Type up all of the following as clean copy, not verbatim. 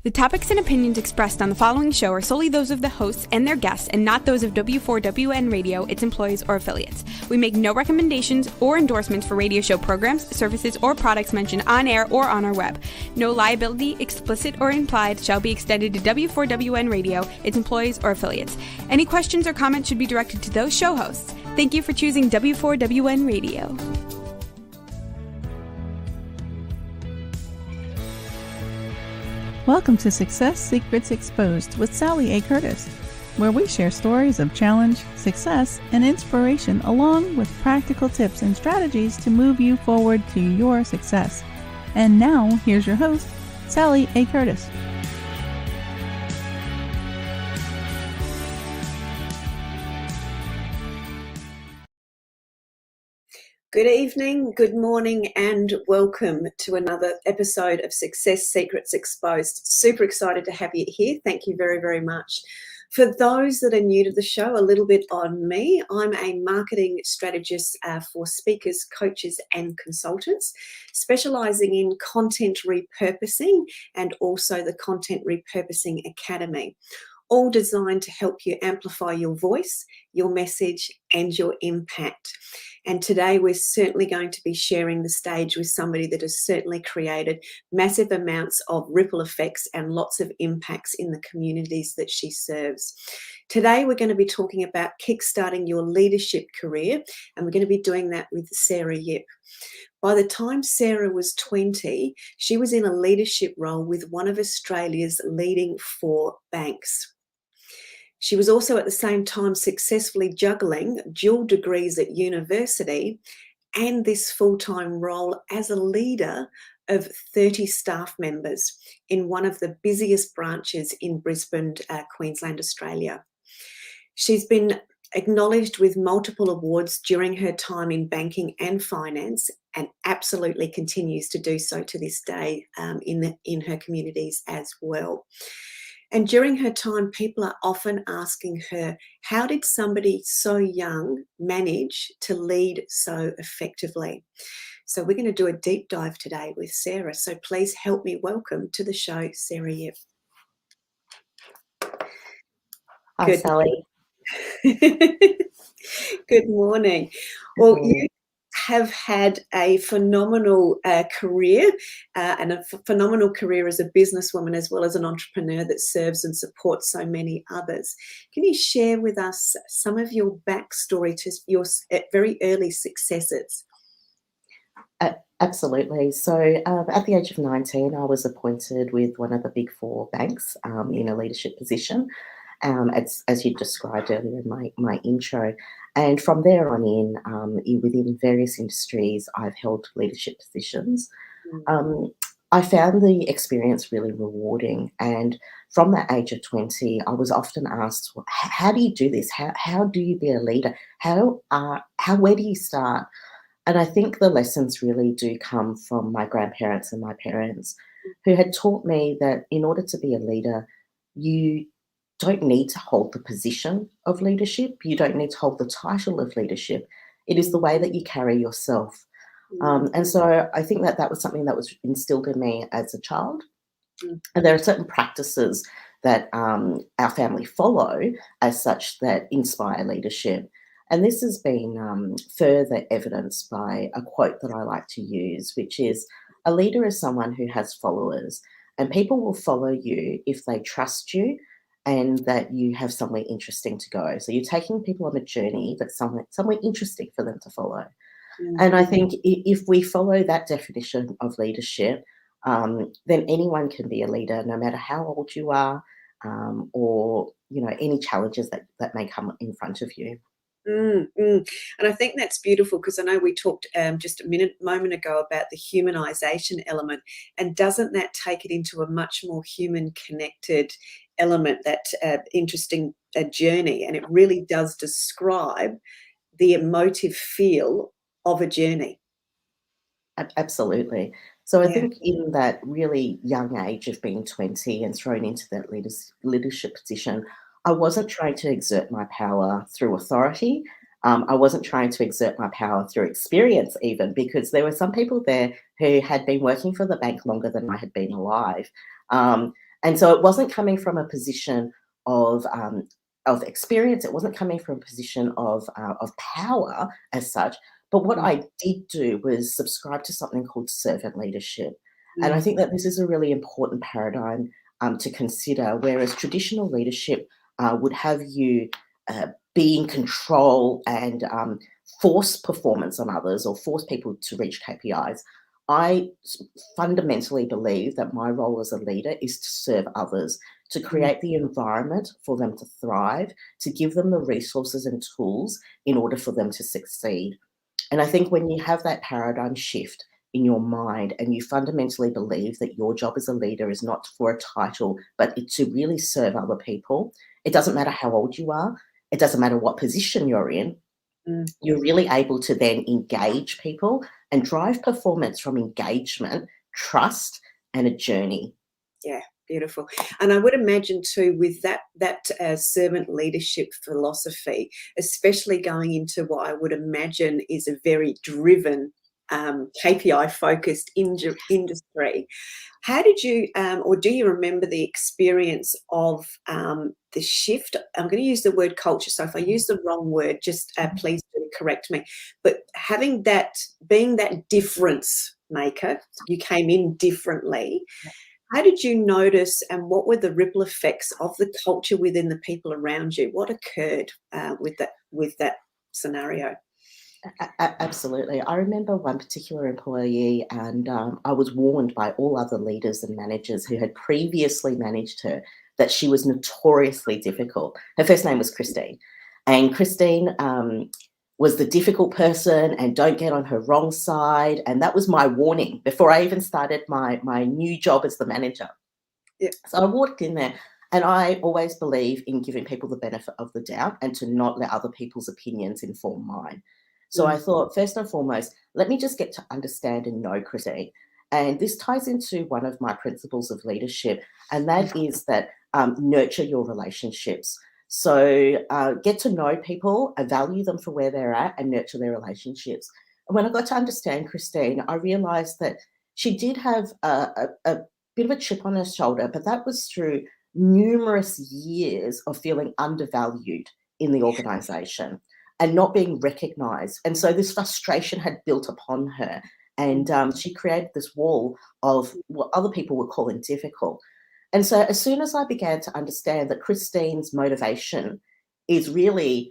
The topics and opinions expressed on the following show are solely those of the hosts and their guests and not those of W4WN Radio, its employees, or affiliates. We make no recommendations or endorsements for radio show programs, services, or products mentioned on air or on our web. No liability, explicit or implied, shall be extended to W4WN Radio, its employees, or affiliates. Any questions or comments should be directed to those show hosts. Thank you for choosing W4WN Radio. Welcome to Success Secrets Exposed with Sally A. Curtis, where we share stories of challenge, success, and inspiration along with practical tips and strategies to move you forward to your success. And now, here's your host, Sally A. Curtis. Good evening, good morning, and welcome to another episode of Success Secrets Exposed. Super excited to have you here. Thank you very, very much. For those that are new to the show, a little bit on me. I'm a marketing strategist for speakers, coaches, and consultants, specializing in content repurposing and also the Content Repurposing Academy, all designed to help you amplify your voice, your message, and your impact. And today we're certainly going to be sharing the stage with somebody that has certainly created massive amounts of ripple effects and lots of impacts in the communities that she serves. Today we're going to be talking about kickstarting your leadership career, and we're going to be doing that with Sarah Yip. By the time Sarah was 20, she was in a leadership role with one of Australia's leading 4 banks. She was also at the same time successfully juggling dual degrees at university and this full-time role as a leader of 30 staff members in one of the busiest branches in Brisbane, Queensland, Australia. She's been acknowledged with multiple awards during her time in banking and finance, and absolutely continues to do so to this day in her communities as well. And during her time, people are often asking her, how did somebody so young manage to lead so effectively? So we're going to do a deep dive today with Sarah. So please help me welcome to the show, Sarah Yip. Hi, Sally. Good morning. Well, you have had a phenomenal career and a phenomenal career as a businesswoman as well as an entrepreneur that serves and supports so many others. Can you share with us some of your backstory to your very early successes? Absolutely. So at the age of 19, I was appointed with one of the big 4 banks in a leadership position, as you described earlier in my intro. And from there on within various industries, I've held leadership positions. I found the experience really rewarding. And from that age of 20, I was often asked, well, how do you do this? How do you be a leader? Where do you start? And I think the lessons really do come from my grandparents and my parents, who had taught me that in order to be a leader, you don't need to hold the position of leadership. You don't need to hold the title of leadership. It is the way that you carry yourself. And so I think that was something that was instilled in me as a child. And there are certain practices that our family follow as such that inspire leadership. And this has been further evidenced by a quote that I like to use, which is, a leader is someone who has followers, and people will follow you if they trust you and that you have somewhere interesting to go. So you're taking people on a journey that's somewhere interesting for them to follow. And I think if we follow that definition of leadership, then anyone can be a leader, no matter how old you are, or any challenges that may come in front of you. And I think that's beautiful, because I know we talked just a moment ago about the humanization element, and doesn't that take it into a much more human connected element, that interesting journey? And it really does describe the emotive feel of a journey. Absolutely. So I think in that really young age of being 20 and thrown into that leadership position, I wasn't trying to exert my power through authority. I wasn't trying to exert my power through experience even, because there were some people there who had been working for the bank longer than I had been alive. And so it wasn't coming from a position of experience. It wasn't coming from a position of power as such. But what I did do was subscribe to something called servant leadership. And I think that this is a really important paradigm to consider, whereas traditional leadership would have you be in control and force performance on others or force people to reach KPIs. I fundamentally believe that my role as a leader is to serve others, to create the environment for them to thrive, to give them the resources and tools in order for them to succeed. And I think when you have that paradigm shift in your mind and you fundamentally believe that your job as a leader is not for a title, but it's to really serve other people, it doesn't matter how old you are, it doesn't matter what position you're in, you're really able to then engage people and drive performance from engagement, trust, and a journey. Yeah, beautiful. And I would imagine too, with that servant leadership philosophy, especially going into what I would imagine is a very driven, KPI focused industry. How did you, or do you remember the experience of the shift? I'm going to use the word culture. So if I use the wrong word, just please do correct me. But having that, being that difference maker, you came in differently. How did you notice, and what were the ripple effects of the culture within the people around you? What occurred with that scenario? Absolutely. I remember one particular employee, and I was warned by all other leaders and managers who had previously managed her that she was notoriously difficult. Her first name was Christine, and Christine was the difficult person, and don't get on her wrong side. And that was my warning before I even started my new job as the manager. Yeah. So I walked in there, and I always believe in giving people the benefit of the doubt and to not let other people's opinions inform mine. So I thought, first and foremost, let me just get to understand and know Christine. And this ties into one of my principles of leadership, and that is that nurture your relationships. So get to know people, value them for where they're at, and nurture their relationships. And when I got to understand Christine, I realised that she did have a bit of a chip on her shoulder, but that was through numerous years of feeling undervalued in the organisation and not being recognised. And so this frustration had built upon her, and she created this wall of what other people were calling difficult. And so as soon as I began to understand that Christine's motivation is really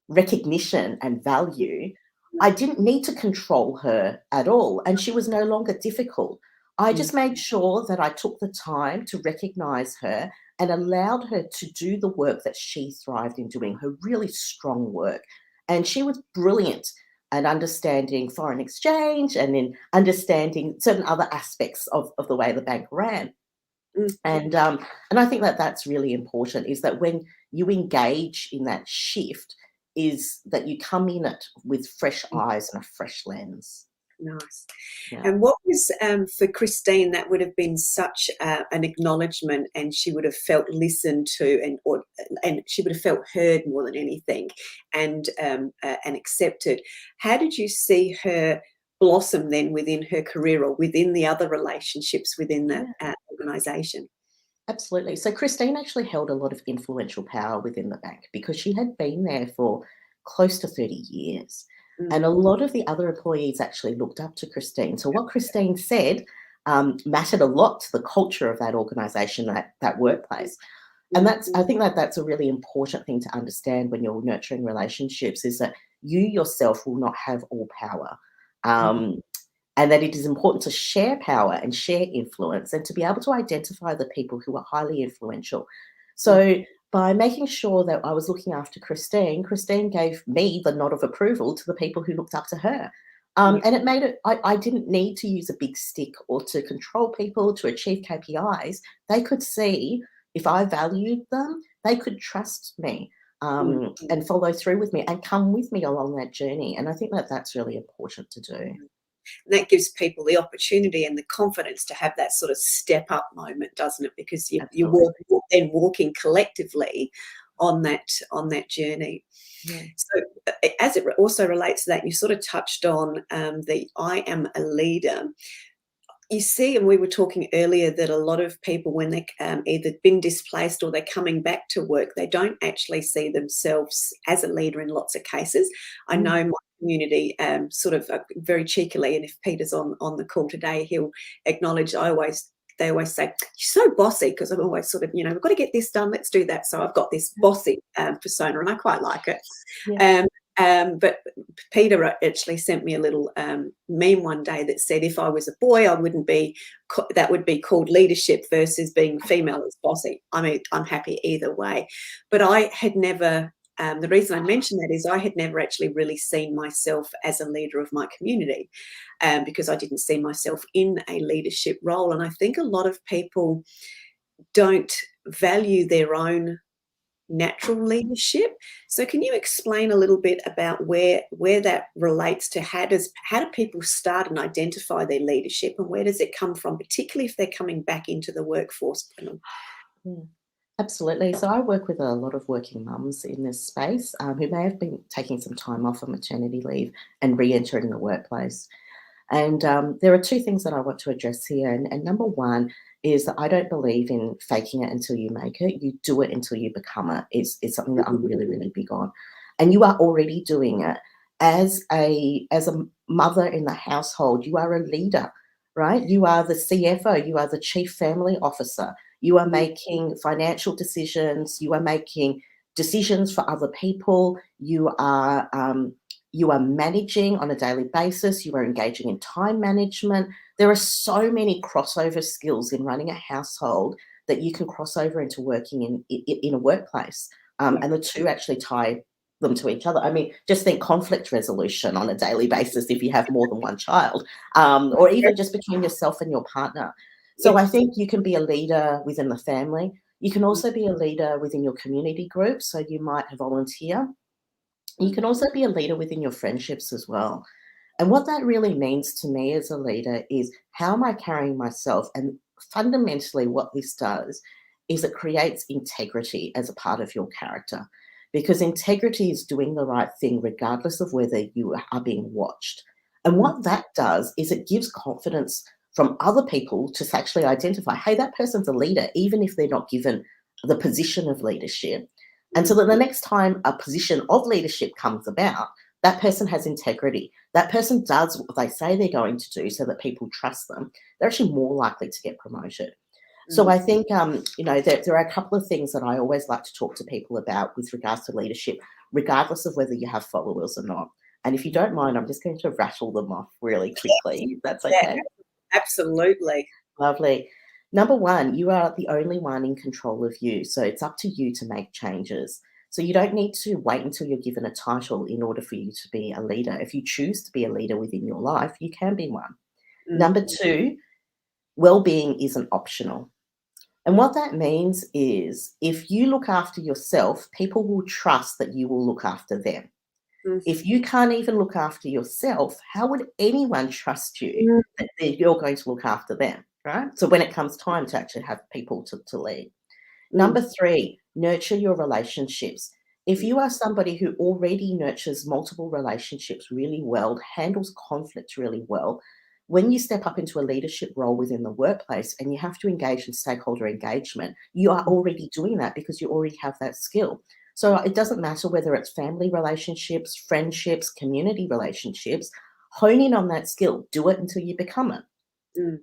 recognition and value, I didn't need to control her at all, and she was no longer difficult. I just made sure that I took the time to recognise her and allowed her to do the work that she thrived in doing, her really strong work. And she was brilliant at understanding foreign exchange and in understanding certain other aspects of the way the bank ran. And I think that that's really important, is that when you engage in that shift, is that you come in it with fresh eyes and a fresh lens. Nice. Yeah. And what was, for Christine, that would have been such an acknowledgement, and she would have felt listened to, and she would have felt heard more than anything, and accepted. How did you see her blossom then within her career or within the other relationships within the organisation? Absolutely. So Christine actually held a lot of influential power within the bank because she had been there for close to 30 years. And a lot of the other employees actually looked up to Christine. So what Christine said mattered a lot to the culture of that organisation, that workplace. And I think that's a really important thing to understand when you're nurturing relationships, is that you yourself will not have all power. And that it is important to share power and share influence, and to be able to identify the people who are highly influential. So by making sure that I was looking after Christine, Christine gave me the nod of approval to the people who looked up to her. And it made it, I didn't need to use a big stick or to control people to achieve KPIs. They could see if I valued them, they could trust me and follow through with me and come with me along that journey. And I think that that's really important to do. And that gives people the opportunity and the confidence to have that sort of step up moment, doesn't it? Because you're then walking collectively on that journey. Yeah. So as it also relates to that, you sort of touched on the I am a leader. you see, and we were talking earlier that a lot of people, when they either been displaced or they're coming back to work, they don't actually see themselves as a leader in lots of cases. I know my community sort of very cheekily, and if Peter's on the call today, he'll acknowledge they always say, "You're so bossy," because I'm always sort of, we've got to get this done, let's do that. So I've got this bossy persona, and I quite like it. Yeah. But Peter actually sent me a little meme one day that said, if I was a boy, I wouldn't be, that would be called leadership versus being female as bossy. I mean, I'm happy either way. But I had never, the reason I mentioned that is I had never actually really seen myself as a leader of my community because I didn't see myself in a leadership role. And I think a lot of people don't value their own natural leadership. So can you explain a little bit about where that relates to how do people start and identify their leadership, and where does it come from, particularly if they're coming back into the workforce? Absolutely. So I work with a lot of working mums in this space who may have been taking some time off on maternity leave and re-entering the workplace. And there are two things that I want to address here. And number one is that I don't believe in faking it until you make it. You do it until you become it. It's something that I'm really, really big on. And you are already doing it. As a mother in the household, you are a leader, right? You are the CFO. You are the chief family officer. You are making financial decisions. You are making decisions for other people. You are managing on a daily basis. You are engaging in time management. There are so many crossover skills in running a household that you can cross over into working in a workplace. And the two actually tie them to each other. I mean, just think conflict resolution on a daily basis if you have more than one child, or even just between yourself and your partner. So I think you can be a leader within the family. You can also be a leader within your community group. So you might volunteer. You can also be a leader within your friendships as well. And what that really means to me as a leader is, how am I carrying myself? And fundamentally what this does is it creates integrity as a part of your character, because integrity is doing the right thing regardless of whether you are being watched. And what that does is it gives confidence from other people to actually identify, hey, that person's a leader, even if they're not given the position of leadership. And so that the next time a position of leadership comes about, that person has integrity. That person does what they say they're going to do so that people trust them. They're actually more likely to get promoted. So I think, there are a couple of things that I always like to talk to people about with regards to leadership, regardless of whether you have followers or not. And if you don't mind, I'm just going to rattle them off really quickly, if that's okay. Yeah, absolutely. Lovely. Number one, you are the only one in control of you. So it's up to you to make changes. So you don't need to wait until you're given a title in order for you to be a leader. If you choose to be a leader within your life, you can be one. Number two, well-being isn't optional. And what that means is, if you look after yourself, people will trust that you will look after them. If you can't even look after yourself, how would anyone trust you that you're going to look after them, right? So when it comes time to actually have people to lead. Number three, nurture your relationships. If you are somebody who already nurtures multiple relationships really well, handles conflict really well, when you step up into a leadership role within the workplace and you have to engage in stakeholder engagement, you are already doing that because you already have that skill. So it doesn't matter whether it's family relationships, friendships, community relationships, hone in on that skill. Do it until you become it.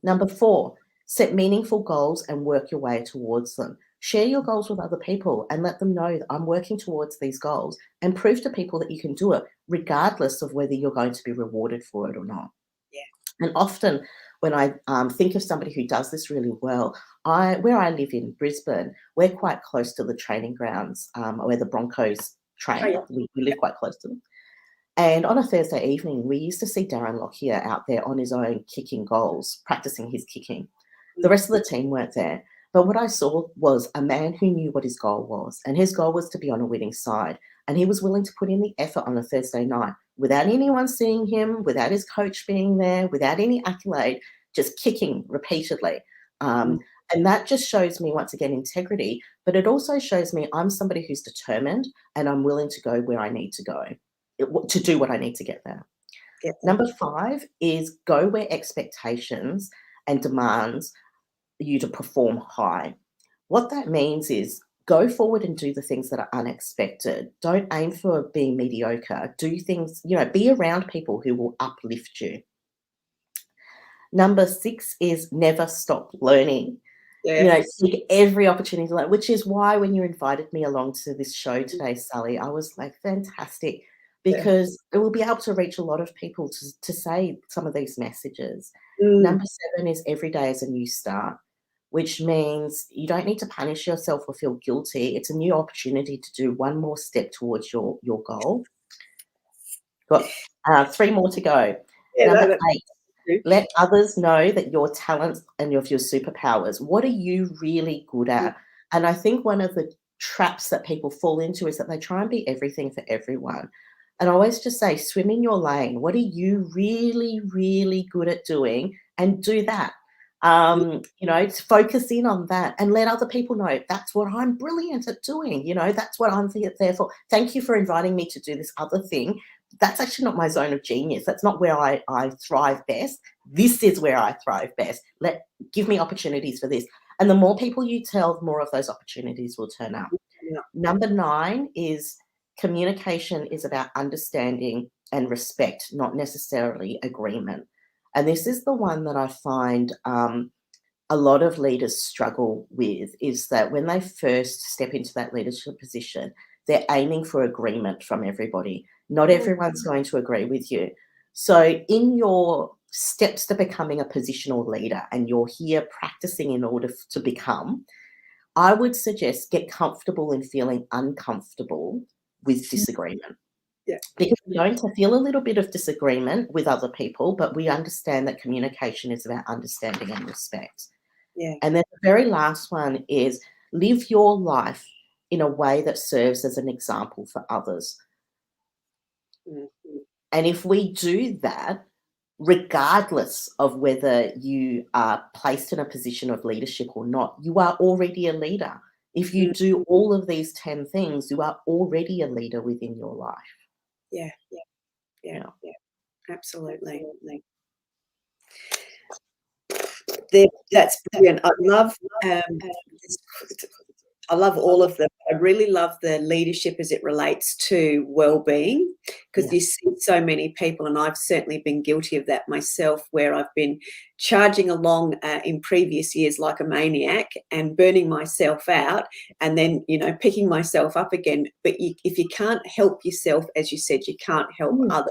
Number four, set meaningful goals and work your way towards them. Share your goals with other people and let them know that I'm working towards these goals, and prove to people that you can do it regardless of whether you're going to be rewarded for it or not. And often when I think of somebody who does this really well, where I live in Brisbane, we're quite close to the training grounds where the Broncos train. We live quite close to them. And on a Thursday evening, we used to see Darren Lockyer out there on his own kicking goals, practicing his kicking. The rest of the team weren't there. But what I saw was a man who knew what his goal was. And his goal was to be on a winning side. And he was willing to put in the effort on a Thursday night without anyone seeing him, without his coach being there, without any accolade, just kicking repeatedly. And that just shows me, once again, integrity. But it also shows me I'm somebody who's determined and I'm willing to go where I need to go to do what I need to get there. Number five is go where expectations and demands you to perform high. What that means is go forward and do the things that are unexpected. Don't aim for being mediocre. Do things, be around people who will uplift you. Number 6 is never stop learning. Seek every opportunity to learn, which is why when you invited me along to this show today, Sally, I was like, fantastic, because it will be able to reach a lot of people to say some of these messages. Number 7 is every day is a new start, which means you don't need to punish yourself or feel guilty. It's a new opportunity to do one more step towards your goal. Got 3 more to go. Number 8. Let others know that your talents and your superpowers. What are you really good at? And I think one of the traps that people fall into is that they try and be everything for everyone. And I always just say, swim in your lane. What are you really, really good at doing? And do that. Focus in on that and let other people know that's what I'm brilliant at doing. That's what I'm there for. Thank you for inviting me to do this other thing. That's actually not my zone of genius. That's not where I thrive best. This is where I thrive best. Give me opportunities for this. And the more people you tell, the more of those opportunities will turn up. Yeah. Number 9 is communication is about understanding and respect, not necessarily agreement. And this is the one that I find a lot of leaders struggle with, is that when they first step into that leadership position, they're aiming for agreement from everybody. Not everyone's going to agree with you. So in your steps to becoming a positional leader, and you're here practicing in order to become, I would suggest get comfortable in feeling uncomfortable with disagreement. Yeah. Because we're going to feel a little bit of disagreement with other people, but we understand that communication is about understanding and respect. Yeah. And then the very last one is live your life in a way that serves as an example for others. Mm-hmm. And if we do that, regardless of whether you are placed in a position of leadership or not, you are already a leader. If you do all of these 10 things, you are already a leader within your life. Yeah. Absolutely. That's brilliant. I love all of them. I really love the leadership as it relates to well-being, because you see so many people, and I've certainly been guilty of that myself, where I've been charging along in previous years like a maniac and burning myself out, and then, picking myself up again. But if you can't help yourself, as you said, you can't help others.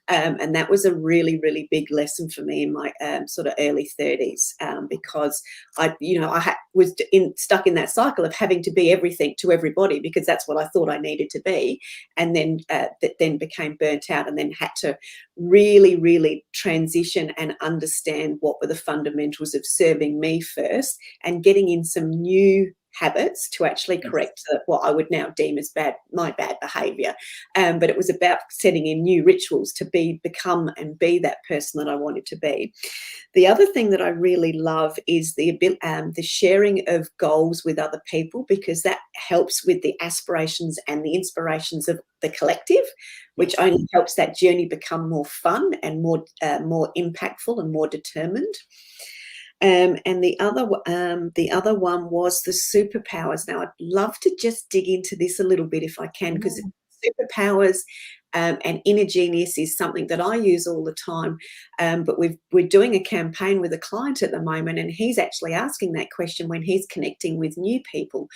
And that was a really, really big lesson for me in my sort of early 30s, because I was stuck in that cycle of having to be everything to everybody, because that's what I thought I needed to be, and then that then became burnt out, and then had to really, really transition and understand what were the fundamentals of serving me first, and getting in some new habits to actually correct what I would now deem as my bad behaviour. But it was about setting in new rituals to become and be that person that I wanted to be. The other thing that I really love is the sharing of goals with other people, because that helps with the aspirations and the inspirations of the collective, which only helps that journey become more fun and more impactful and more determined. And the other one was the superpowers. Now, I'd love to just dig into this a little bit if I can, because superpowers and inner genius is something that I use all the time. But we're doing a campaign with a client at the moment, and he's actually asking that question when he's connecting with new people,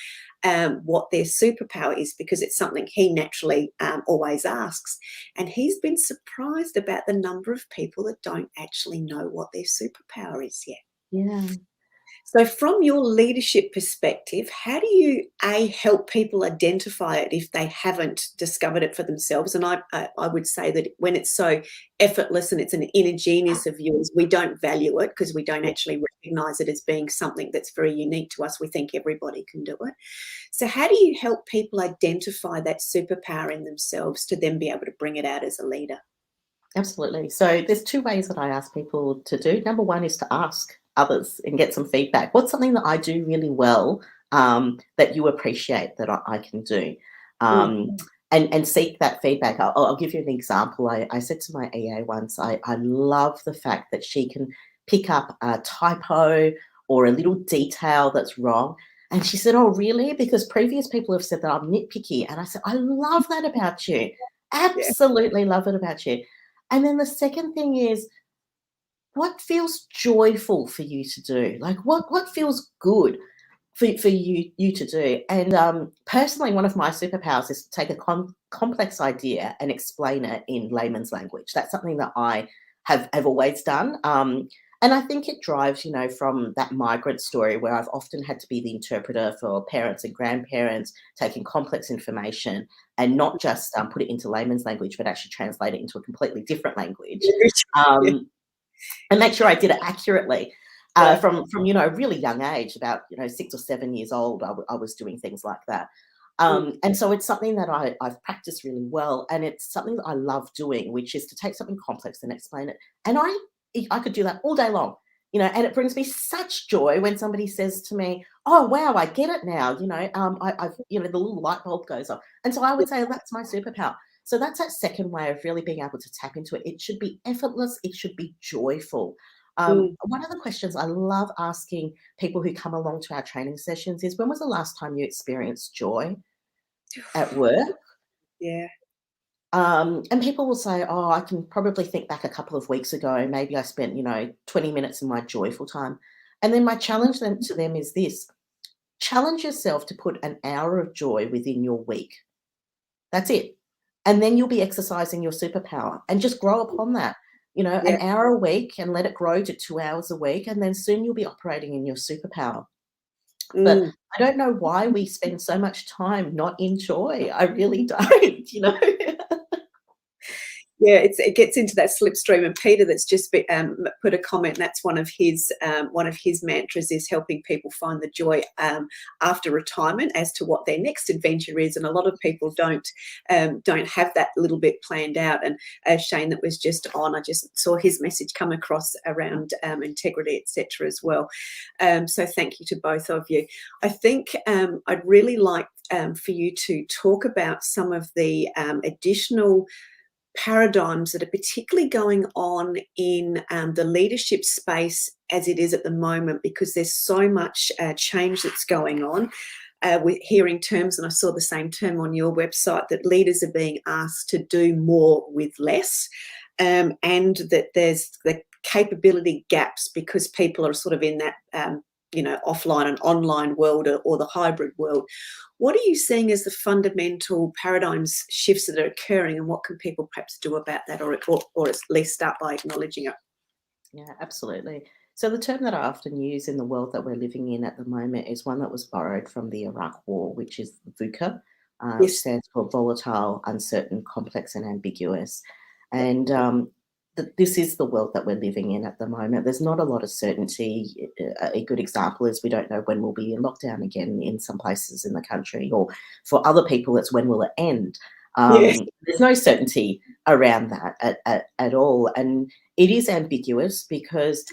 what their superpower is, because it's something he naturally always asks. And he's been surprised about the number of people that don't actually know what their superpower is yet. Yeah. So from your leadership perspective, how do you help people identify it if they haven't discovered it for themselves? And I would say that when it's so effortless and it's an inner genius of yours, we don't value it, because we don't actually recognise it as being something that's very unique to us. We think everybody can do it. So how do you help people identify that superpower in themselves to then be able to bring it out as a leader? Absolutely. So there's 2 ways that I ask people to do. Number 1 is to ask others and get some feedback. What's something that I do really well that you appreciate that I can do? And seek that feedback. I'll give you an example. I said to my EA once, I love the fact that she can pick up a typo or a little detail that's wrong. And she said, oh, really? Because previous people have said that I'm nitpicky. And I said, I love that about you. Absolutely love it about you. And then the second thing is, what feels joyful for you to do? Like what feels good for you to do? And personally, one of my superpowers is to take a complex idea and explain it in layman's language. That's something that I have always done. And I think it drives, from that migrant story where I've often had to be the interpreter for parents and grandparents, taking complex information and not just put it into layman's language, but actually translate it into a completely different language. And make sure I did it accurately. From a really young age, about 6 or 7 years old, I was doing things like that. And so it's something that I've practiced really well, and it's something that I love doing, which is to take something complex and explain it. And I could do that all day long, and it brings me such joy when somebody says to me, "Oh, wow, I get it now." I've the little light bulb goes off, and so I would say that's my superpower. So that's that second way of really being able to tap into it. It should be effortless. It should be joyful. One of the questions I love asking people who come along to our training sessions is, when was the last time you experienced joy at work? Yeah. And people will say, oh, I can probably think back a couple of weeks ago. Maybe I spent, 20 minutes in my joyful time. And then my challenge then to them is this: challenge yourself to put an hour of joy within your week. That's it. And then you'll be exercising your superpower, and just grow upon that, an hour a week, and let it grow to 2 hours a week. And then soon you'll be operating in your superpower. But I don't know why we spend so much time not in joy. I really don't, Yeah, it gets into that slipstream, and Peter that's just put a comment. That's one of his mantras, is helping people find the joy after retirement as to what their next adventure is. And a lot of people don't have that little bit planned out. And Shane that was just on, I just saw his message come across around integrity, etc. as well. So thank you to both of you. I think I'd really like for you to talk about some of the additional paradigms that are particularly going on in the leadership space as it is at the moment, because there's so much change that's going on. We're hearing terms, and I saw the same term on your website, that leaders are being asked to do more with less, and that there's the capability gaps because people are sort of in that offline and online world, or the hybrid world. What are you seeing as the fundamental paradigms shifts that are occurring, and what can people perhaps do about that, or at least start by acknowledging it? Yeah, absolutely. So the term that I often use in the world that we're living in at the moment is one that was borrowed from the Iraq War, which is VUCA, which stands for volatile, uncertain, complex, and ambiguous. And this is the world that we're living in at the moment. There's not a lot of certainty. A good example is we don't know when we'll be in lockdown again in some places in the country, or for other people, it's when will it end. There's no certainty around that at all. And it is ambiguous because,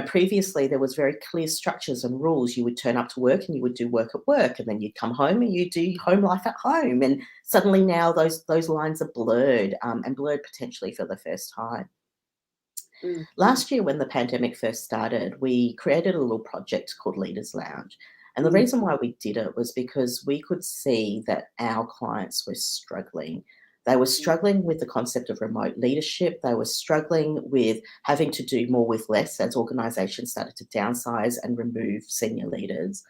previously there was very clear structures and rules. You would turn up to work and you would do work at work, and then you'd come home and you do home life at home. And suddenly now those lines are blurred, and blurred potentially for the first time. Last year, when the pandemic first started, we created a little project called Leaders Lounge. And the reason why we did it was because we could see that our clients were struggling. They were struggling with the concept of remote leadership. They were struggling with having to do more with less as organizations started to downsize and remove senior leaders.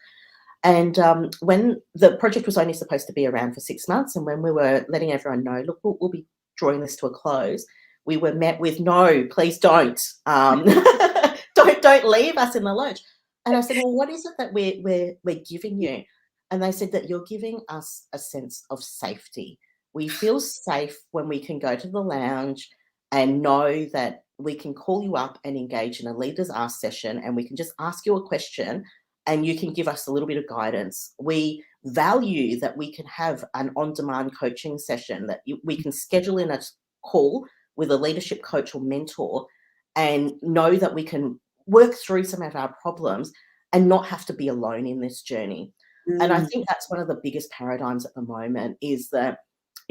And when the project was only supposed to be around for 6 months, and when we were letting everyone know, look, we'll be drawing this to a close, we were met with, no, please don't. Don't leave us in the lurch. And I said, well, what is it that we're giving you? And they said that you're giving us a sense of safety. We feel safe when we can go to the lounge and know that we can call you up and engage in a Leaders Ask session, and we can just ask you a question and you can give us a little bit of guidance. We value that we can have an on-demand coaching session, that we can schedule in a call with a leadership coach or mentor and know that we can work through some of our problems and not have to be alone in this journey. And I think that's one of the biggest paradigms at the moment, is that,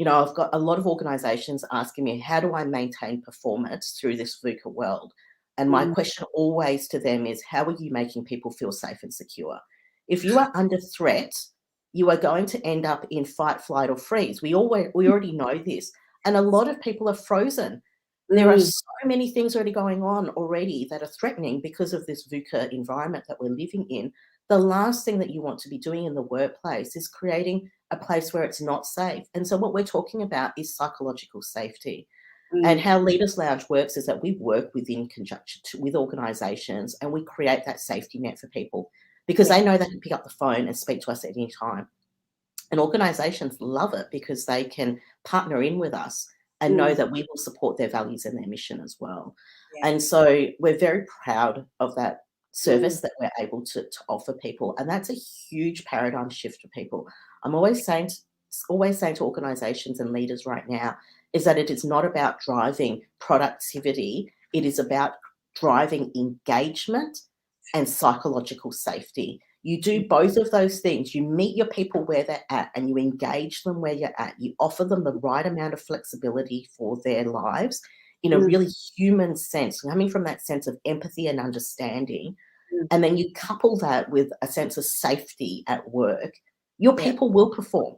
I've got a lot of organizations asking me, how do I maintain performance through this VUCA world? And my question always to them is, how are you making people feel safe and secure? If you are under threat, you are going to end up in fight, flight, or freeze. We already know this. And a lot of people are frozen. There are so many things already going on already that are threatening because of this VUCA environment that we're living in. The last thing that you want to be doing in the workplace is creating a place where it's not safe. And so what we're talking about is psychological safety. And how Leaders Lounge works is that we work within conjunction with organisations, and we create that safety net for people because they know they can pick up the phone and speak to us at any time. And organisations love it because they can partner in with us and know that we will support their values and their mission as well. And so we're very proud of that service that we're able to offer people. And that's a huge paradigm shift for people. I'm always saying to organisations and leaders right now is that it is not about driving productivity. It is about driving engagement and psychological safety. You do both of those things. You meet your people where they're at and you engage them where you're at. You offer them the right amount of flexibility for their lives in a really human sense, coming from that sense of empathy and understanding. And then you couple that with a sense of safety at work. Your people will perform.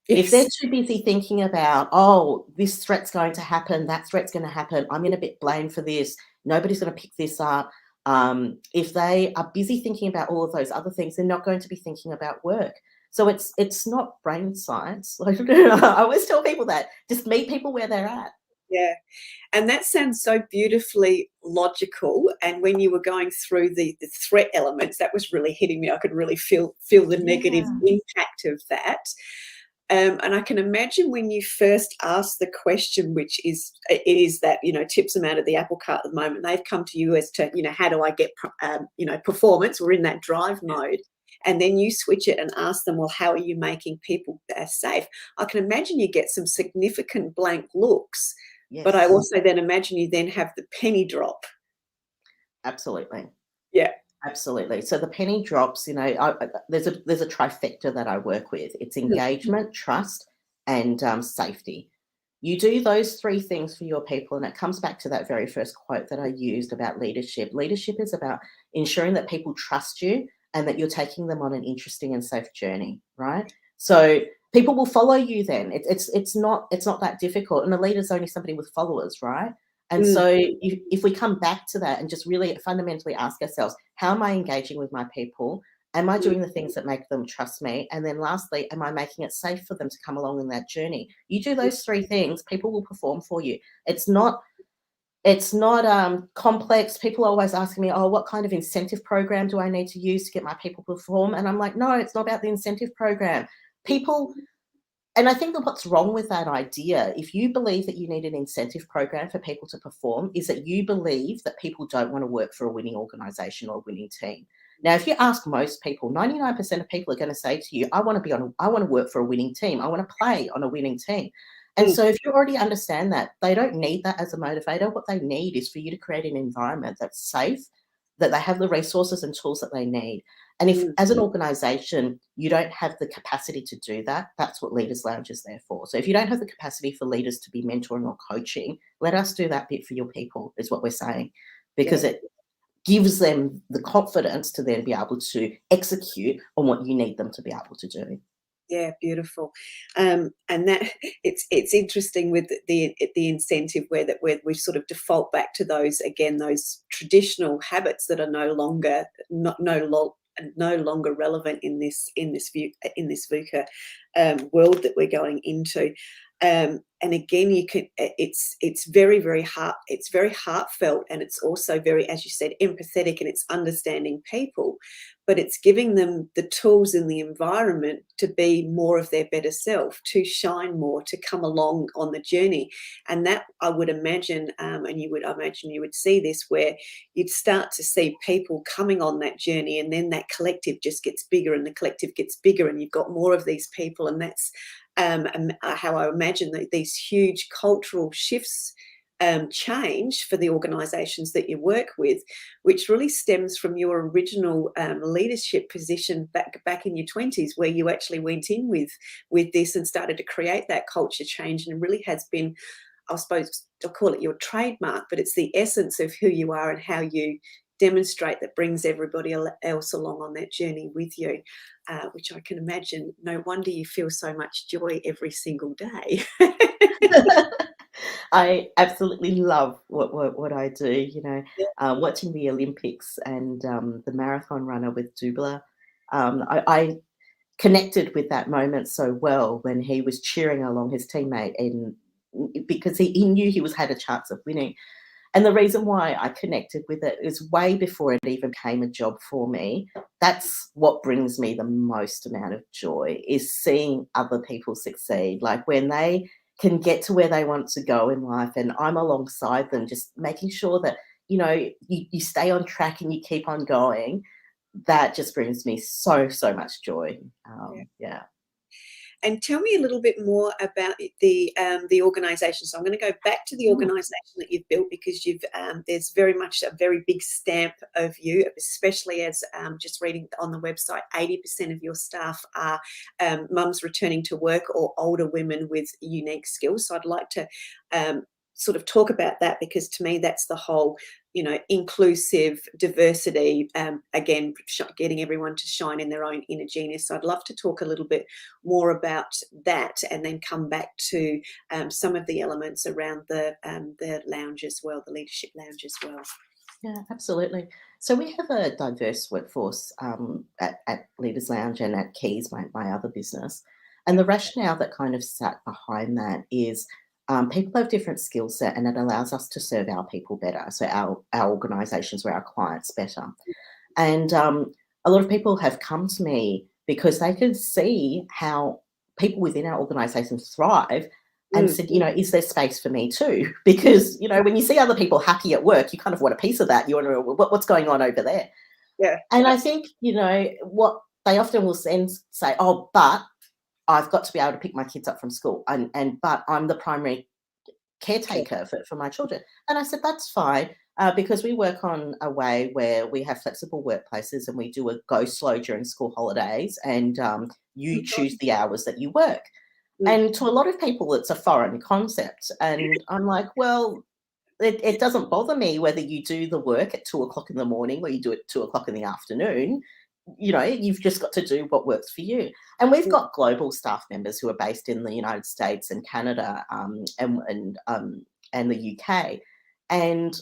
If they're too busy thinking about, oh, this threat's going to happen, that threat's going to happen, I'm going to get blamed for this, nobody's going to pick this up. If they are busy thinking about all of those other things, they're not going to be thinking about work. So it's not brain science. I always tell people that. Just meet people where they're at. Yeah. And that sounds so beautifully logical. And when you were going through the threat elements, that was really hitting me. I could really feel the negative impact of that. And I can imagine when you first asked the question, which is that, tips them out of the apple cart at the moment, they've come to you as to, how do I get, performance? We're in that drive mode. And then you switch it and ask them, well, how are you making people safe? I can imagine you get some significant blank looks, but I also then imagine you then have the penny drop. Absolutely. Yeah. Absolutely. So the penny drops, there's a trifecta that I work with. It's engagement, trust, and safety. You do those three things for your people, and it comes back to that very first quote that I used about leadership. Leadership is about ensuring that people trust you and that you're taking them on an interesting and safe journey, right? So people will follow you then. It's not that difficult. And a leader's only somebody with followers, right? And so if we come back to that and just really fundamentally ask ourselves, how am I engaging with my people? Am I doing the things that make them trust me? And then lastly, am I making it safe for them to come along in that journey? You do those three things, people will perform for you. It's not complex. People are always asking me, oh, what kind of incentive program do I need to use to get my people to perform? And I'm like, no, it's not about the incentive program. And I think that what's wrong with that idea, if you believe that you need an incentive program for people to perform, is that you believe that people don't want to work for a winning organisation or a winning team. Now, if you ask most people, 99% of people are going to say to you, I want to work for a winning team. I want to play on a winning team. And so if you already understand that, they don't need that as a motivator. What they need is for you to create an environment that's safe, that they have the resources and tools that they need. And if, as an organisation, you don't have the capacity to do that, that's what Leaders Lounge is there for. So if you don't have the capacity for leaders to be mentoring or coaching, let us do that bit for your people, is what we're saying, because it gives them the confidence to then be able to execute on what you need them to be able to do. Yeah, beautiful. And that it's interesting with the incentive where we sort of default back to those traditional habits that are no longer relevant in this VUCA world that we're going into. And again, it's very, very heartfelt, and it's also very, as you said, empathetic, and it's understanding people, but it's giving them the tools in the environment to be more of their better self, to shine more, to come along on the journey. And that, I would imagine, and you would see this, where you'd start to see people coming on that journey, and then that collective just gets bigger, and the collective gets bigger, and you've got more of these people, and that's how I imagine that these huge cultural shifts change for the organisations that you work with, which really stems from your original leadership position back in your 20s, where you actually went in with this and started to create that culture change, and it really has been, I suppose, I'll call it your trademark, but it's the essence of who you are and how you demonstrate that brings everybody else along on that journey with you, which I can imagine. No wonder you feel so much joy every single day. I absolutely love what I do. Yeah. Watching the Olympics and the marathon runner with Dubler, I connected with that moment so well when he was cheering along his teammate, and because he knew he had a chance of winning. And the reason why I connected with it is way before it even became a job for me. That's what brings me the most amount of joy, is seeing other people succeed. Like when they can get to where they want to go in life, and I'm alongside them, just making sure that, you stay on track and you keep on going. That just brings me so much joy. Yeah. And tell me a little bit more about the organisation. So I'm going to go back to the organisation that you've built, because there's very much a very big stamp of you, especially as just reading on the website, 80% of your staff are mums returning to work or older women with unique skills. So I'd like to sort of talk about that, because to me that's the whole, inclusive diversity, again, getting everyone to shine in their own inner genius. So I'd love to talk a little bit more about that, and then come back to some of the elements around the lounge as well, the leadership lounge as well. Yeah, absolutely. So we have a diverse workforce at Leaders Lounge and at Keys, my other business. And the rationale that kind of sat behind that is people have different skill set, and it allows us to serve our people better. So our organisations, or our clients, better. And a lot of people have come to me because they can see how people within our organisation thrive, and said, is there space for me too? Because, when you see other people happy at work, you kind of want a piece of that. You want to know what's going on over there. Yeah. And I think, what they often will say, oh, but I've got to be able to pick my kids up from school, but I'm the primary caretaker for my children. And I said, that's fine, because we work on a way where we have flexible workplaces, and we do a go slow during school holidays, and you choose the hours that you work. And to a lot of people, it's a foreign concept. And I'm like, well, it doesn't bother me whether you do the work at 2:00 in the morning or you do it at 2:00 in the afternoon. You've just got to do what works for you. And we've got global staff members who are based in the United States and Canada, and the UK. And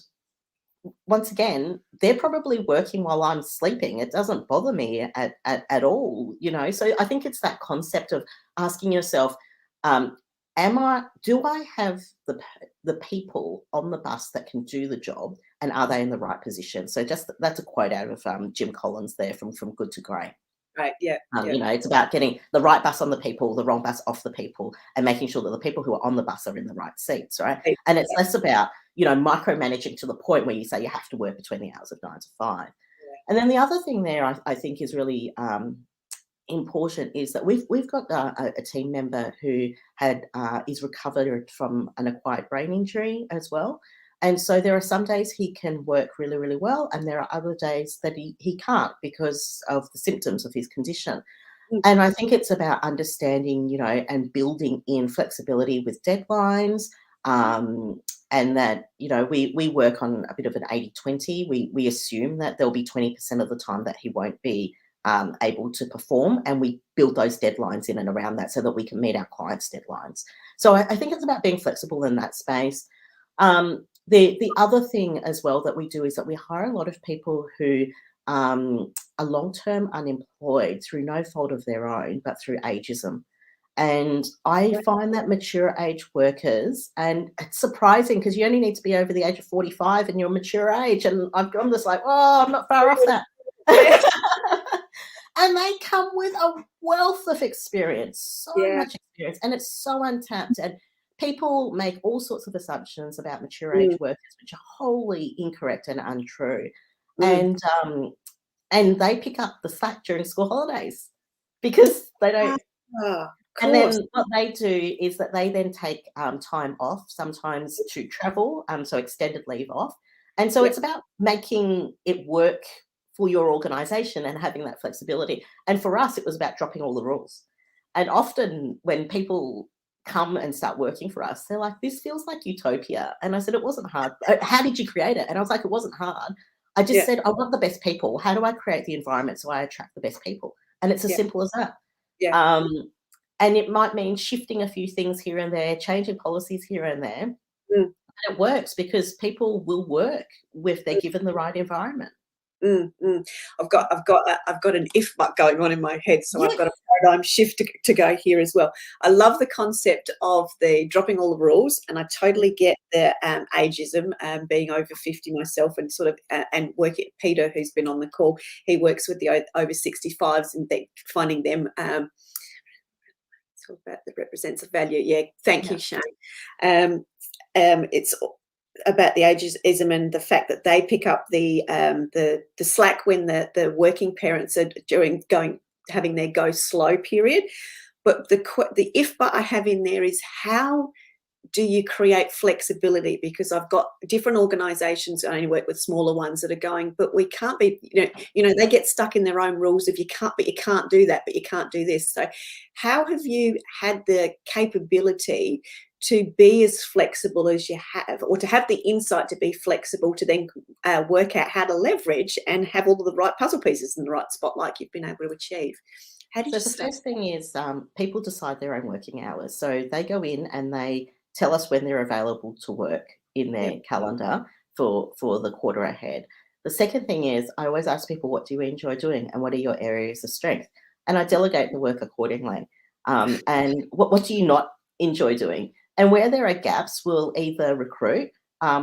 once again, they're probably working while I'm sleeping. It doesn't bother me at all, So I think it's that concept of asking yourself, do I have the people on the bus that can do the job, and are they in the right position? So that's a quote out of Jim Collins there from Good to Great. Right. Yeah. It's about getting the right bus on the people, the wrong bus off the people, and making sure that the people who are on the bus are in the right seats, right? And it's less about, micromanaging to the point where you say you have to work between the hours of 9 to 5. Yeah. And then the other thing there I think is really important is that we've got a team member who is recovered from an acquired brain injury as well. And so there are some days he can work really, really well, and there are other days that he can't because of the symptoms of his condition. And I think it's about understanding, and building in flexibility with deadlines, and that, we work on a bit of an 80-20. We assume that there'll be 20% of the time that he won't be able to perform, and we build those deadlines in and around that so that we can meet our clients' deadlines. So I think it's about being flexible in that space. The other thing as well that we do is that we hire a lot of people who are long-term unemployed through no fault of their own, but through ageism. And I find that mature age workers, and it's surprising because you only need to be over the age of 45 and you're mature age. And I'm just like, oh, I'm not far off that. And they come with a wealth of experience, so much experience, and it's so untapped. And people make all sorts of assumptions about mature age workers, which are wholly incorrect and untrue. And they pick up the slack during school holidays because they don't. And then what they do is that they then take time off, sometimes to travel, so extended leave off. And so it's about making it work for your organisation and having that flexibility. And for us, it was about dropping all the rules. And often when people come and start working for us, they're like, this feels like utopia. And I said, it wasn't hard. How did you create it? And I was like, it wasn't hard. I just said, I want the best people. How do I create the environment so I attract the best people? And it's as simple as that. Yeah. And it might mean shifting a few things here and there, changing policies here and there. And it works because people will work if they're given the right environment. I've got an if but going on in my head, so I've got a paradigm shift to go here as well. I love the concept of the dropping all the rules, and I totally get the ageism, being over 50 myself, and sort of and working. Peter, who's been on the call, he works with the over 65s and finding them. Talk about that represents a value. Yeah, thank you, Shane. It's about the ageism and the fact that they pick up the slack when the working parents are having their go slow period. But the if but I have in there is, how do you create flexibility? Because I've got different organisations, I only work with smaller ones, that are going, but we can't be, they get stuck in their own rules of you can't do that, but you can't do this. So how have you had the capability to be as flexible as you have, or to have the insight to be flexible, to then work out how to leverage and have all of the right puzzle pieces in the right spot like you've been able to achieve? How do you So the first thing is people decide their own working hours. So they go in and they tell us when they're available to work in their calendar for the quarter ahead. The second thing is, I always ask people, what do you enjoy doing and what are your areas of strength? And I delegate the work accordingly. And what do you not enjoy doing? And where there are gaps, we'll either recruit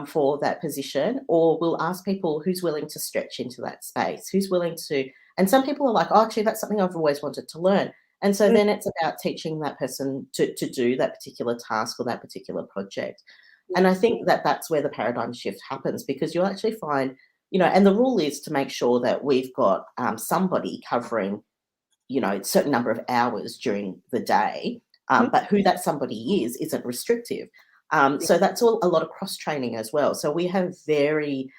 for that position, or we'll ask people who's willing to stretch into that space, who's willing to. And some people are like, oh, actually, that's something I've always wanted to learn. And so then it's about teaching that person to do that particular task or that particular project. And I think that's where the paradigm shift happens, because you'll actually find, and the rule is to make sure that we've got somebody covering, a certain number of hours during the day. But who that somebody isn't restrictive. So that's all a lot of cross-training as well. So we have very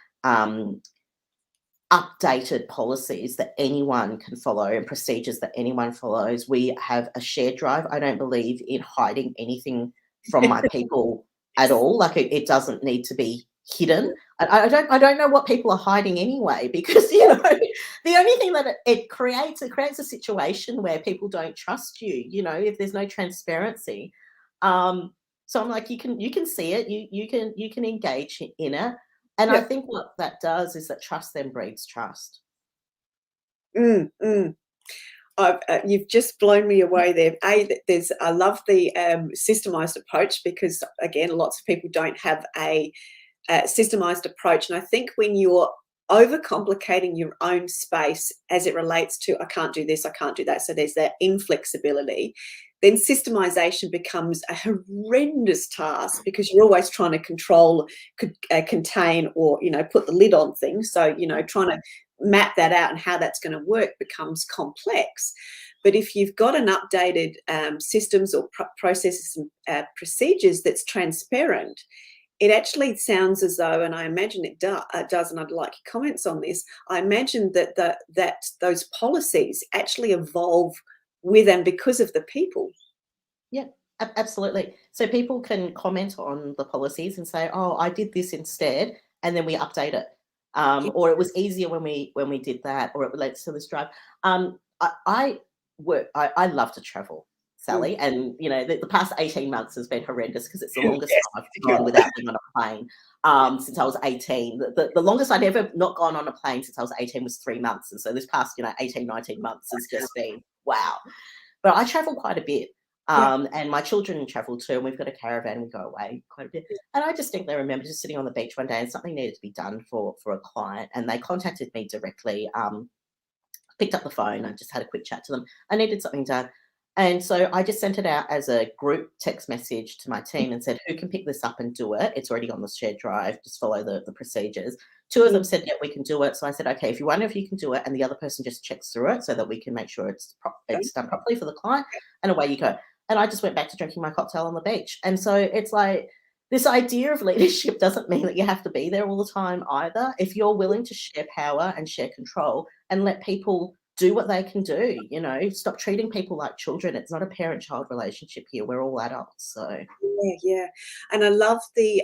updated policies that anyone can follow and procedures that anyone follows. We have a shared drive. I don't believe in hiding anything from my people at all. Like it doesn't need to be hidden. I don't know what people are hiding anyway, because the only thing that it creates a situation where people don't trust you, if there's no transparency. So I'm like, you can see it, you can engage in it. And I think what that does is that trust then breeds trust. You've just blown me away there. I love the systemized approach, because again, lots of people don't have a systemized approach. And I think when you're overcomplicating your own space as it relates to, I can't do this, I can't do that, so there's that inflexibility, then systemization becomes a horrendous task, because you're always trying to control, contain, or put the lid on things. So trying to map that out and how that's going to work becomes complex. But if you've got an updated systems or processes and procedures that's transparent, it actually sounds as though, and I imagine it does, and I'd like your comments on this, I imagine that those policies actually evolve with and because of the people. Yeah, absolutely. So people can comment on the policies and say, oh, I did this instead, and then we update it. Or it was easier when we did that, or it relates to this drive. I love to travel, Sally, and the past 18 months has been horrendous, because it's the longest time I've gone without being on a plane since I was 18. The longest I'd ever not gone on a plane since I was 18 was 3 months, and so this past 18, 19 months has just been wow. But I travel quite a bit, and my children travel too, and we've got a caravan and we go away quite a bit. And I distinctly remember just sitting on the beach one day, and something needed to be done for a client, and they contacted me directly. Picked up the phone, I just had a quick chat to them. I needed something done. And so I just sent it out as a group text message to my team and said, who can pick this up and do it? It's already on the shared drive. Just follow the procedures. 2 of them said, yeah, we can do it. So I said, okay, if one of you can do it, and the other person just checks through it so that we can make sure it's done properly for the client, and away you go. And I just went back to drinking my cocktail on the beach. And so it's like, this idea of leadership doesn't mean that you have to be there all the time either. If you're willing to share power and share control and let people do what they can do, stop treating people like children. It's not a parent-child relationship here. We're all adults. So yeah. And I love the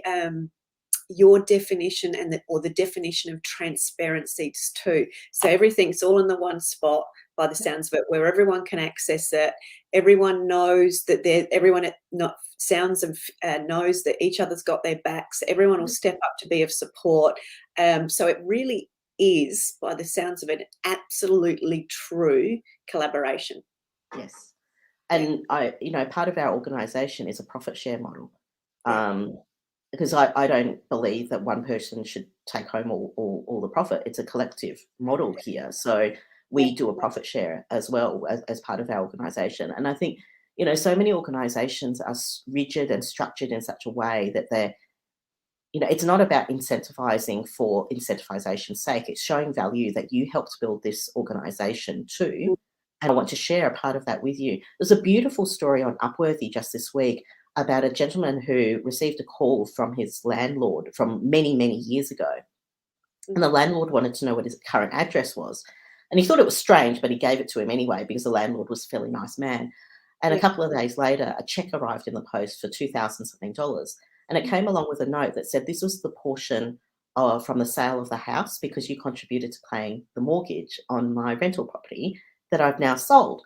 your definition or the definition of transparency too. So everything's all in the one spot by the sounds of it, where everyone can access it. Everyone knows that knows that each other's got their backs. Everyone will step up to be of support. So it really is, by the sounds of it, absolutely true collaboration. Yes. And part of our organisation is a profit share model. Because I don't believe that one person should take home all the profit. It's a collective model here. So we do a profit share as well as part of our organisation. And I think, so many organisations are rigid and structured in such a way that they're, it's not about incentivising for incentivisation's sake. It's showing value that you helped build this organisation too. And I want to share a part of that with you. There's a beautiful story on Upworthy just this week about a gentleman who received a call from his landlord from many, many years ago. And the landlord wanted to know what his current address was. And he thought it was strange, but he gave it to him anyway because the landlord was a fairly nice man. And a couple of days later, a cheque arrived in the post for $2,000 something. And it came along with a note that said this was the portion from the sale of the house because you contributed to paying the mortgage on my rental property that I've now sold.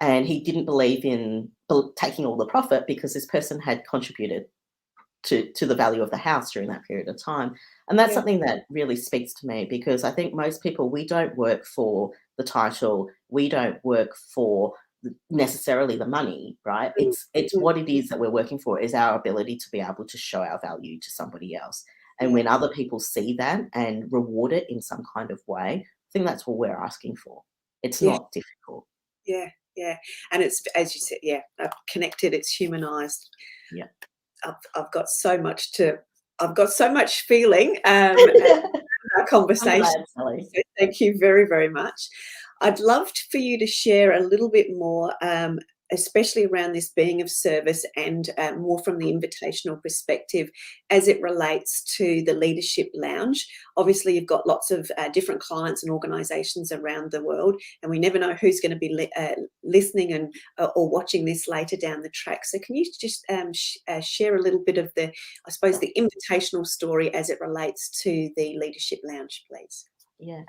And he didn't believe in taking all the profit because this person had contributed to the value of the house during that period of time. And that's something that really speaks to me, because I think most people, we don't work for the title. We don't work for necessarily the money, right? It's what it is that we're working for is our ability to be able to show our value to somebody else. And when other people see that and reward it in some kind of way, I think that's what we're asking for. It's not difficult. Yeah. And it's, as you said, connected, it's humanized. Yeah. I've got so much feeling in our conversation. So thank you very, very much. I'd love for you to share a little bit more, especially around this being of service and more from the invitational perspective as it relates to the Leadership Lounge. Obviously, you've got lots of different clients and organisations around the world, and we never know who's going to be listening and or watching this later down the track. So can you just share a little bit of the invitational story as it relates to the Leadership Lounge, please? Yeah,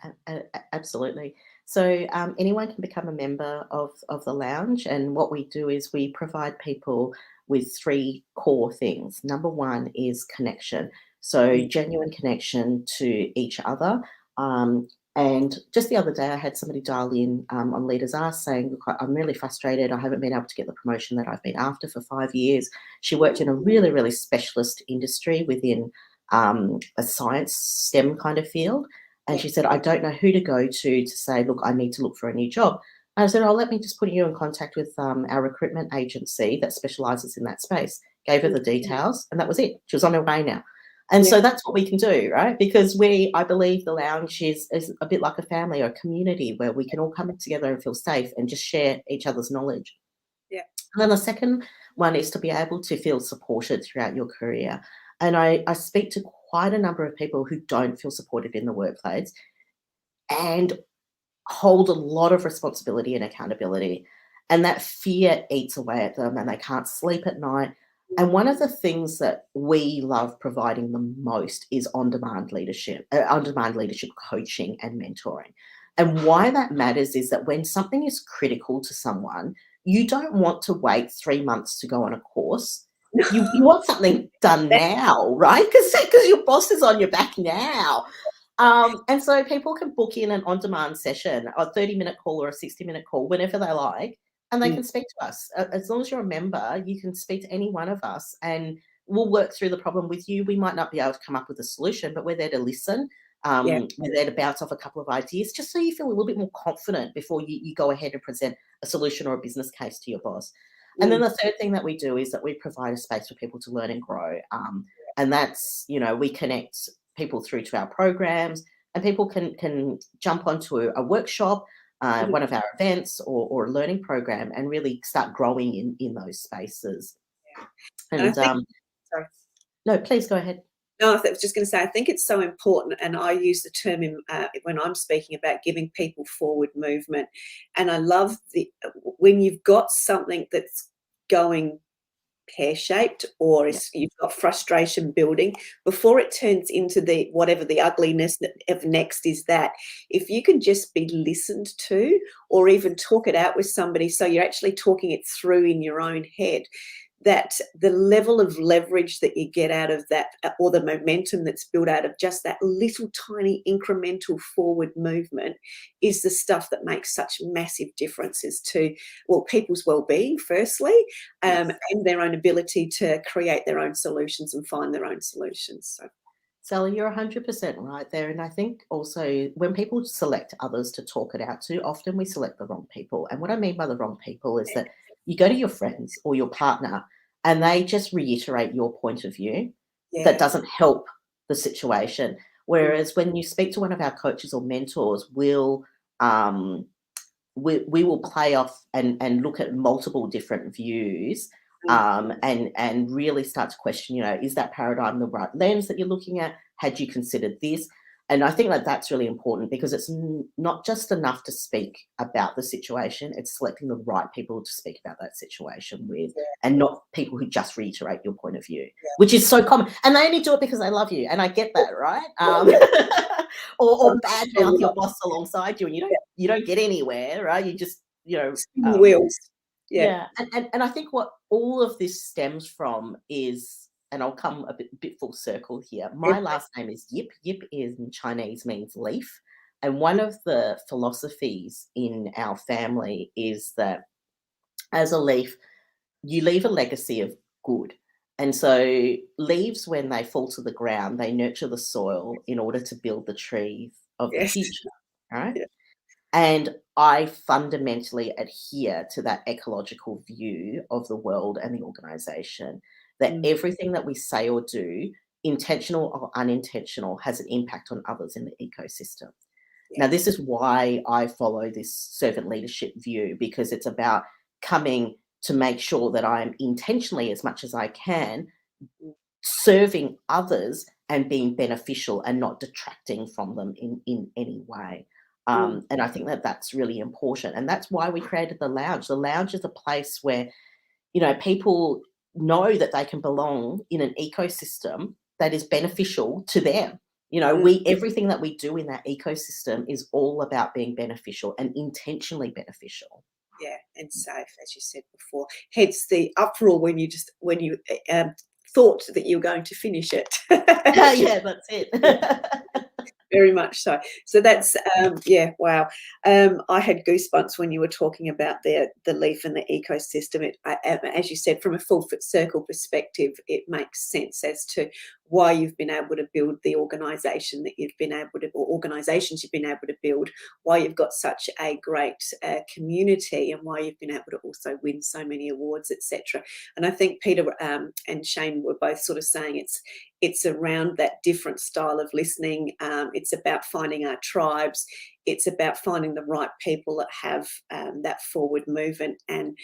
absolutely. So anyone can become a member of the lounge, and what we do is we provide people with 3 core things. Number 1 is connection, so genuine connection to each other. And just the other day, I had somebody dial in on Leaders Ask saying, look, I'm really frustrated. I haven't been able to get the promotion that I've been after for 5 years. She worked in a really, really specialist industry within a science STEM kind of field. And she said, I don't know who to go to say, look, I need to look for a new job. And I said, let me just put you in contact with our recruitment agency that specialises in that space. Gave her the details, and that was it. She was on her way now. And so that's what we can do, right? Because I believe the lounge is a bit like a family or a community where we can all come together and feel safe and just share each other's knowledge. Yeah. And then the second one is to be able to feel supported throughout your career. And I speak to quite a number of people who don't feel supported in the workplace and hold a lot of responsibility and accountability. And that fear eats away at them and they can't sleep at night. And one of the things that we love providing the most is on-demand leadership coaching and mentoring. And why that matters is that when something is critical to someone, you don't want to wait 3 months to go on a course. You want something done now, right? Because your boss is on your back now. And so people can book in an on-demand session, a 30-minute call or a 60-minute call, whenever they like, and they can speak to us. As long as you're a member, you can speak to any one of us, and we'll work through the problem with you. We might not be able to come up with a solution, but we're there to listen. We're there to bounce off a couple of ideas, just so you feel a little bit more confident before you go ahead and present a solution or a business case to your boss. And then the third thing that we do is that we provide a space for people to learn and grow. And that's, we connect people through to our programs, and people can jump onto a workshop, one of our events or a learning program, and really start growing in those spaces. And no, please go ahead. No, I was just going to say, I think it's so important, and I use the term when I'm speaking about giving people forward movement. And I love when you've got something that's going pear-shaped, or you've got frustration building, before it turns into whatever the ugliness of next is, that if you can just be listened to, or even talk it out with somebody, so you're actually talking it through in your own head, that the level of leverage that you get out of that, or the momentum that's built out of just that little tiny incremental forward movement, is the stuff that makes such massive differences to, well, people's well-being firstly, and their own ability to create their own solutions and find their own solutions. So Sally, you're 100% right there. And I think also when people select others to talk it out to, often we select the wrong people. And what I mean by the wrong people is that you go to your friends or your partner and they just reiterate your point of view. That doesn't help the situation. Whereas when you speak to one of our coaches or mentors, we will play off and look at multiple different views, and really start to question, is that paradigm the right lens that you're looking at? Had you considered this? And I think that that's really important, because it's not just enough to speak about the situation, it's selecting the right people to speak about that situation with, and not people who just reiterate your point of view, which is so common. And they only do it because they love you. And I get that, right? Or badmouth your boss alongside you, and you don't get anywhere, right? You just, wheels. And I think what all of this stems from is, and I'll come a bit full circle here. My last name is Yip. Yip in Chinese means leaf. And one of the philosophies in our family is that as a leaf, you leave a legacy of good. And so leaves, when they fall to the ground, they nurture the soil in order to build the trees of the future, right? Yeah. And I fundamentally adhere to that ecological view of the world and the organisation, that everything that we say or do, intentional or unintentional, has an impact on others in the ecosystem. Now, this is why I follow this servant leadership view, because it's about coming to make sure that I'm intentionally, as much as I can, serving others and being beneficial and not detracting from them in any way. And I think that that's really important. And that's why we created the lounge. The lounge is a place where, people know that they can belong in an ecosystem that is beneficial to them. Everything that we do in that ecosystem is all about being beneficial and intentionally beneficial. Yeah, and safe, as you said before. Hence the uproar when you thought that you were going to finish it. Yeah, that's it. Very much so. So that's wow. I had goosebumps when you were talking about the leaf and the ecosystem. As you said, from a full circle perspective, it makes sense as to why you've been able to build the organisation that you've been able to, or organisations you've been able to build, why you've got such a great community, and why you've been able to also win so many awards, etc. And I think Peter and Shane were both sort of saying it's around that different style of listening. It's about finding our tribes. It's about finding the right people that have that forward movement. And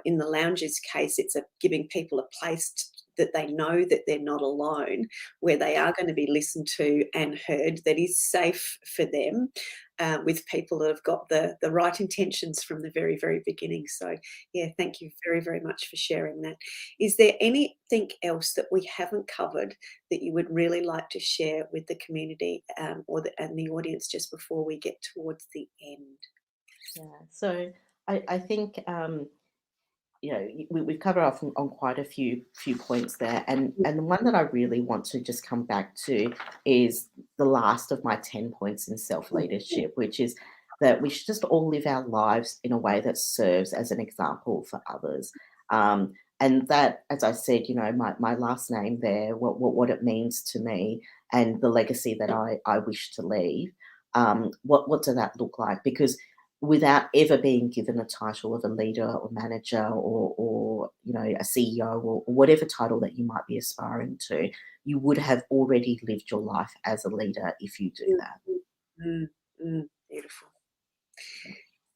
in the lounge's case, it's giving people a place that they know that they're not alone, where they are going to be listened to and heard, that is safe for them, with people that have got the right intentions from the very, very beginning. So, thank you very, very much for sharing that. Is there anything else that we haven't covered that you would really like to share with the community and the audience just before we get towards the end? Yeah, so I think we've covered off on quite a few points there, and the one that I really want to just come back to is the last of my 10 points in self-leadership, which is that we should just all live our lives in a way that serves as an example for others. And that, as I said, my last name there, what it means to me, and the legacy that I wish to leave. What does that look like? Because without ever being given a title of a leader or manager or a CEO or whatever title that you might be aspiring to, you would have already lived your life as a leader if you do that. Beautiful.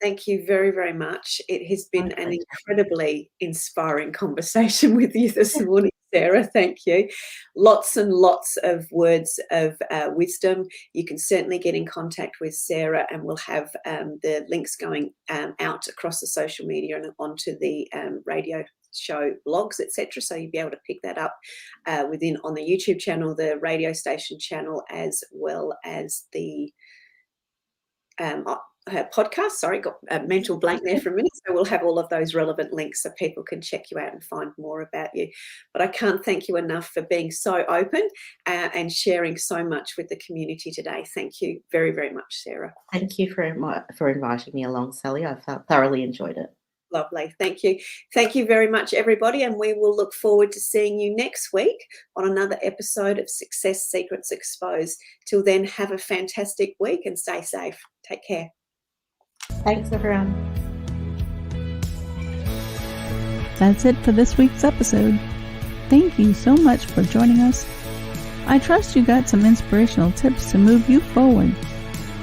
Thank you very, very much. It has been an incredibly inspiring conversation with you this morning, Sarah, thank you. Lots and lots of words of wisdom. You can certainly get in contact with Sarah, and we'll have the links going out across the social media and onto the radio show blogs, etc. So you'll be able to pick that up on the YouTube channel, the radio station channel, as well as the podcast. Sorry, got a mental blank there for a minute. So we'll have all of those relevant links so people can check you out and find more about you. But I can't thank you enough for being so open and sharing so much with the community today. Thank you very, very much, Sarah. Thank you for inviting me along, Sally. I thoroughly enjoyed it. Lovely. Thank you. Thank you very much, everybody. And we will look forward to seeing you next week on another episode of Success Secrets Exposed. Till then, have a fantastic week and stay safe. Take care. Thanks, everyone. That's it for this week's episode. Thank you so much for joining us. I trust you got some inspirational tips to move you forward.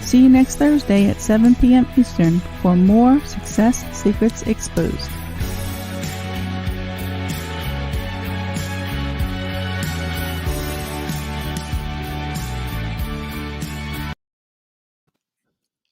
See you next Thursday at 7 p.m. Eastern for more Success Secrets Exposed.